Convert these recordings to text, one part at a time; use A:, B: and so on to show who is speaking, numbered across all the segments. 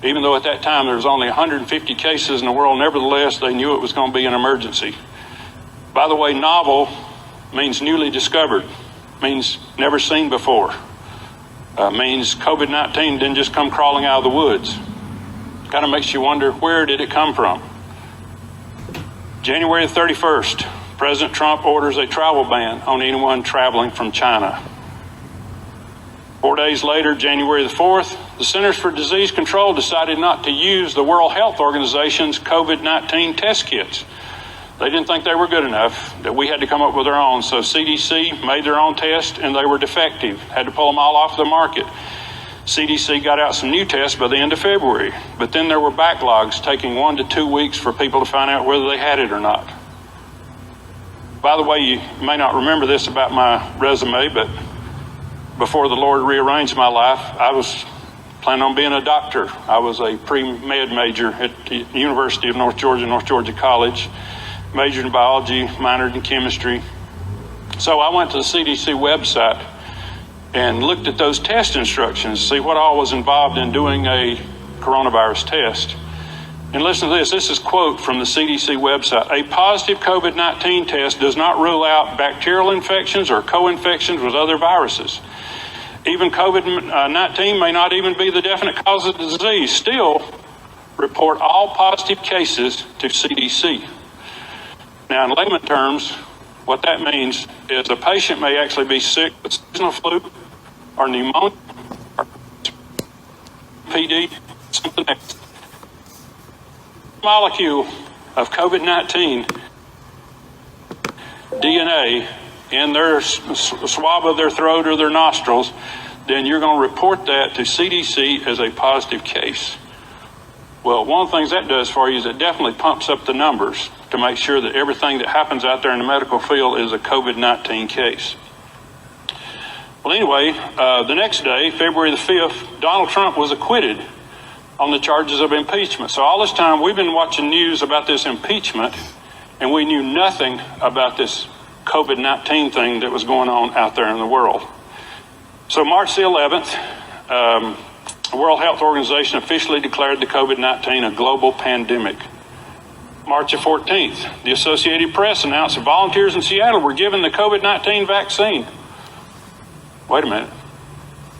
A: Even though at that time there was only 150 cases in the world, nevertheless, they knew it was going to be an emergency. By the way, novel means newly discovered, means never seen before, means COVID-19 didn't just come crawling out of the woods. Kind of makes you wonder, where did it come from? January 31st, President Trump orders a travel ban on anyone traveling from China. 4 days later, January the 4th, the Centers for Disease Control decided not to use the World Health Organization's COVID-19 test kits. They didn't think they were good enough, that we had to come up with our own. So CDC made their own test and they were defective, had to pull them all off the market. CDC got out some new tests by the end of February, but then there were backlogs taking 1 to 2 weeks for people to find out whether they had it or not. By the way, you may not remember this about my resume, but before the Lord rearranged my life, I was planning on being a doctor. I was a pre-med major at the University of North Georgia College, majored in biology, minored in chemistry. So I went to the CDC website and looked at those test instructions to see what all was involved in doing a coronavirus test. And listen to this. This is a quote from the CDC website. A positive COVID-19 test does not rule out bacterial infections or co-infections with other viruses. Even COVID-19 may not even be the definite cause of the disease. Still, report all positive cases to CDC. Now, in layman terms, what that means is a patient may actually be sick with seasonal flu or pneumonia or PD, something else. Molecule of COVID-19 DNA in their swab of their throat or their nostrils, then you're going to report that to CDC as a positive case. Well, one of the things that does for you is it definitely pumps up the numbers to make sure that everything that happens out there in the medical field is a COVID-19 case. Well, anyway, the next day, February the 5th, Donald Trump was acquitted on the charges of impeachment. So all this time we've been watching news about this impeachment, and we knew nothing about this COVID-19 thing that was going on out there in the world. So March the 11th, the World Health Organization officially declared the COVID-19 a global pandemic. March the 14th, the Associated Press announced that volunteers in Seattle were given the COVID-19 vaccine. Wait a minute.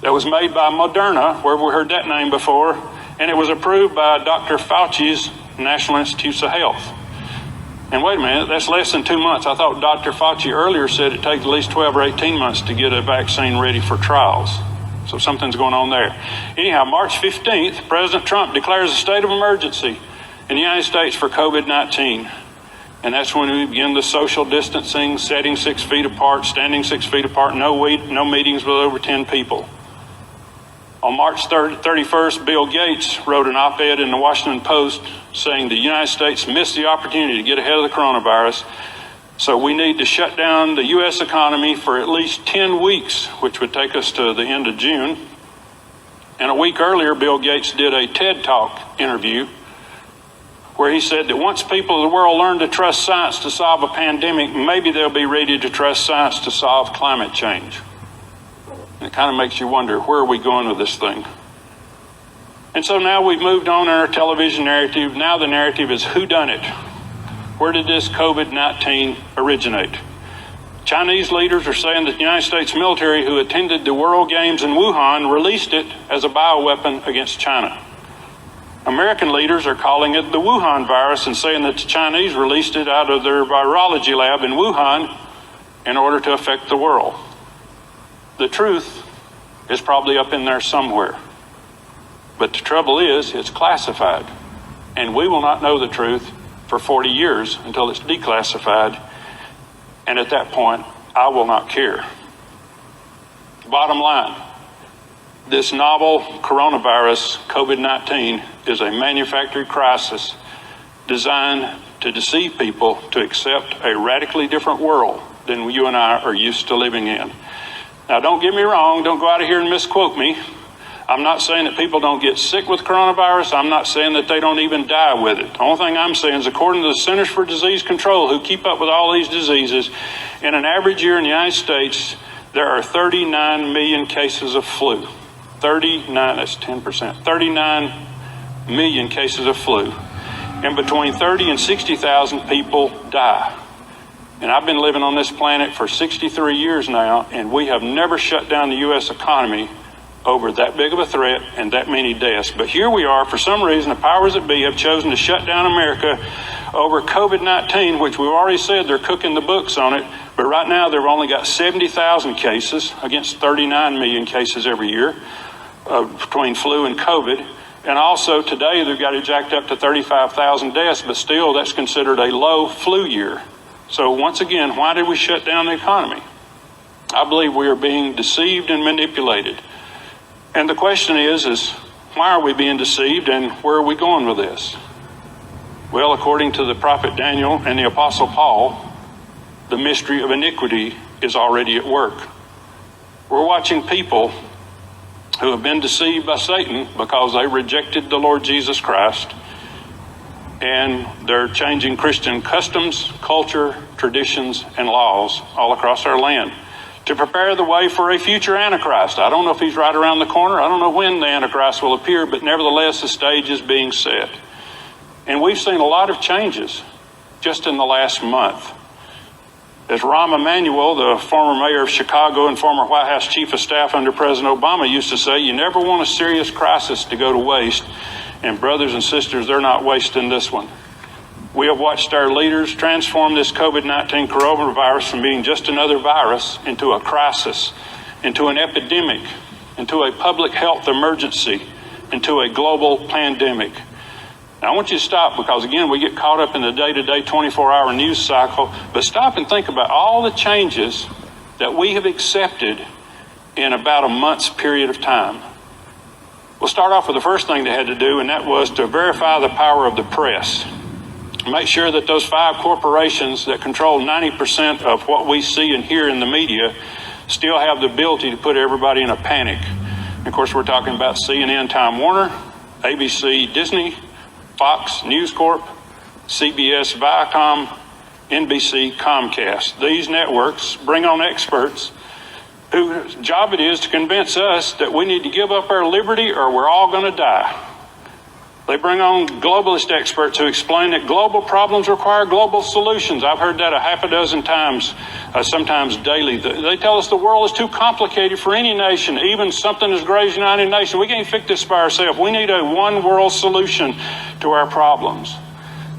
A: That was made by Moderna, where we heard that name before, and it was approved by Dr. Fauci's National Institutes of Health. And wait a minute, that's less than 2 months. I thought Dr. Fauci earlier said it takes at least 12 or 18 months to get a vaccine ready for trials. So something's going on there. Anyhow, March 15th, President Trump declares a state of emergency in the United States for COVID-19. And that's when we begin the social distancing, setting 6 feet apart, standing 6 feet apart, no meetings with over 10 people. On March 31st, Bill Gates wrote an op-ed in the Washington Post saying the United States missed the opportunity to get ahead of the coronavirus, so we need to shut down the U.S. economy for at least 10 weeks, which would take us to the end of June. And a week earlier, Bill Gates did a TED Talk interview where he said that once people of the world learn to trust science to solve a pandemic, maybe they'll be ready to trust science to solve climate change. And it kind of makes you wonder, where are we going with this thing? And so now we've moved on in our television narrative. Now the narrative is whodunit. Where did this COVID-19 originate? Chinese leaders are saying that the United States military who attended the World Games in Wuhan released it as a bioweapon against China. American leaders are calling it the Wuhan virus and saying that the Chinese released it out of their virology lab in Wuhan in order to affect the world. The truth is probably up in there somewhere. But the trouble is, it's classified. And we will not know the truth for 40 years until it's declassified. And at that point, I will not care. Bottom line, this novel coronavirus, COVID-19, is a manufactured crisis designed to deceive people to accept a radically different world than you and I are used to living in. Now, don't get me wrong. Don't go out of here and misquote me. I'm not saying that people don't get sick with coronavirus. I'm not saying that they don't even die with it. The only thing I'm saying is, according to the Centers for Disease Control, who keep up with all these diseases, in an average year in the United States, there are 39 million cases of flu. 39, that's 10%. 39 million cases of flu, and between 30 and 60,000 people die. And I've been living on this planet for 63 years now, and we have never shut down the U.S. economy over that big of a threat and that many deaths. But here we are, for some reason, the powers that be have chosen to shut down America over COVID-19, which we've already said they're cooking the books on it. But right now, they've only got 70,000 cases against 39 million cases every year between flu and COVID. And also today, they've got it jacked up to 35,000 deaths, but still that's considered a low flu year. So once again, why did we shut down the economy? I believe we are being deceived and manipulated. And the question is why are we being deceived and where are we going with this? Well, according to the prophet Daniel and the apostle Paul, the mystery of iniquity is already at work. We're watching people who have been deceived by Satan because they rejected the Lord Jesus Christ, and they're changing Christian customs, culture, traditions, and laws all across our land to prepare the way for a future Antichrist. I don't know if he's right around the corner. I don't know when the Antichrist will appear, but nevertheless, the stage is being set. And we've seen a lot of changes just in the last month. As Rahm Emanuel, the former mayor of Chicago and former White House chief of staff under President Obama, used to say, you never want a serious crisis to go to waste. And brothers and sisters, they're not wasting this one. We have watched our leaders transform this COVID-19 coronavirus from being just another virus into a crisis, into an epidemic, into a public health emergency, into a global pandemic. Now, I want you to stop because, again, we get caught up in the day-to-day 24-hour news cycle, but stop and think about all the changes that we have accepted in about a month's period of time. We'll start off with the first thing they had to do, and that was to verify the power of the press. Make sure that those 5 corporations that control 90% of what we see and hear in the media still have the ability to put everybody in a panic. And of course, we're talking about CNN, Time Warner, ABC, Disney, Fox, News Corp, CBS, Viacom, NBC, Comcast. These networks bring on experts whose job it is to convince us that we need to give up our liberty or we're all going to die. They bring on globalist experts who explain that global problems require global solutions. I've heard that a half a dozen times, sometimes daily. They tell us the world is too complicated for any nation, even something as great as the United Nations. We can't fix this by ourselves. We need a one world solution to our problems.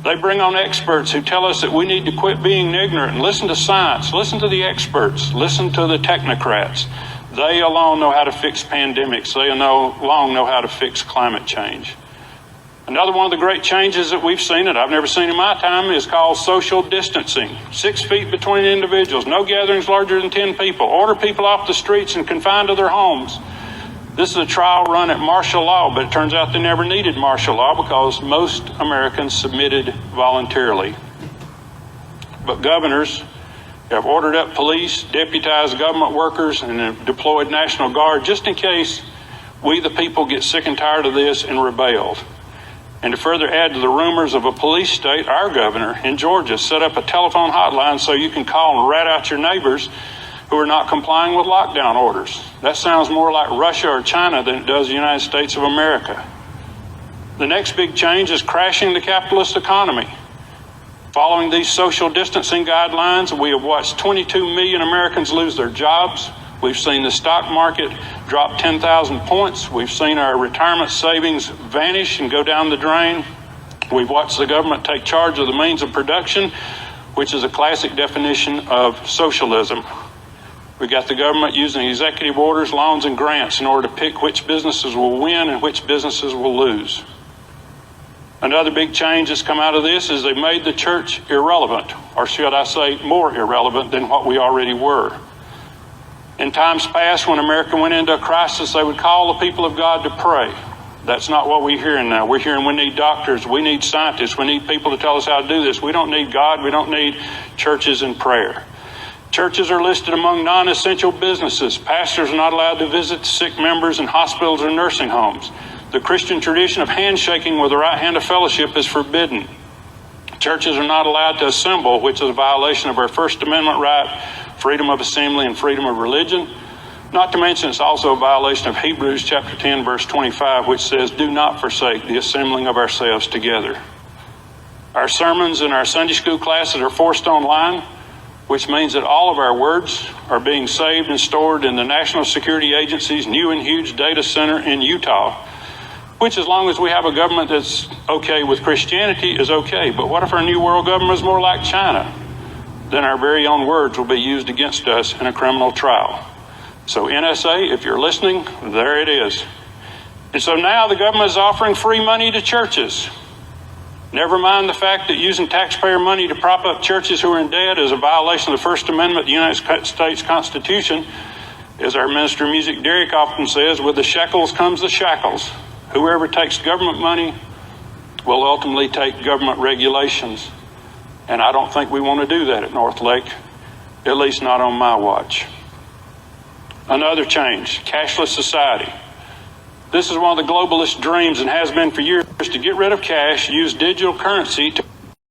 A: They bring on experts who tell us that we need to quit being ignorant and listen to science, listen to the experts, listen to the technocrats. They alone know how to fix pandemics. They alone know how to fix climate change. Another one of the great changes that we've seen that I've never seen in my time is called social distancing. 6 feet between individuals, no gatherings larger than 10 people, order people off the streets and confined to their homes. This is a trial run at martial law, but it turns out they never needed martial law because most Americans submitted voluntarily. But governors have ordered up police, deputized government workers, and have deployed National Guard just in case we, the people, get sick and tired of this and rebelled. And to further add to the rumors of a police state, our governor in Georgia set up a telephone hotline so you can call and rat out your neighbors who are not complying with lockdown orders. That sounds more like Russia or China than it does the United States of America. The next big change is crashing the capitalist economy. Following these social distancing guidelines, we have watched 22 million Americans lose their jobs. We've seen the stock market drop 10,000 points. We've seen our retirement savings vanish and go down the drain. We've watched the government take charge of the means of production, which is a classic definition of socialism. We got the government using executive orders, loans, and grants in order to pick which businesses will win and which businesses will lose. Another big change that's come out of this is they've made the church irrelevant, or should I say more irrelevant than what we already were. In times past, when America went into a crisis, they would call the people of God to pray. That's not what we're hearing now. We're hearing we need doctors, we need scientists, we need people to tell us how to do this. We don't need God, we don't need churches and prayer. Churches are listed among non-essential businesses. Pastors are not allowed to visit sick members in hospitals or nursing homes. The Christian tradition of handshaking with the right hand of fellowship is forbidden. Churches are not allowed to assemble, which is a violation of our First Amendment right, freedom of assembly and freedom of religion. Not to mention it's also a violation of Hebrews chapter 10, verse 25, which says, do not forsake the assembling of ourselves together. Our sermons and our Sunday school classes are forced online, which means that all of our words are being saved and stored in the National Security Agency's new and huge data center in Utah, which, as long as we have a government that's okay with Christianity, is okay. But what if our new world government is more like China? Then our very own words will be used against us in a criminal trial. So NSA, if you're listening, there it is. And so now the government is offering free money to churches. Never mind the fact that using taxpayer money to prop up churches who are in debt is a violation of the First Amendment of the United States Constitution. As our minister of music, Derek, often says, with the shekels comes the shackles. Whoever takes government money will ultimately take government regulations. And I don't think we want to do that at North Lake, at least not on my watch. Another change, cashless society. This is one of the globalist dreams and has been for years to get rid of cash, use digital currency to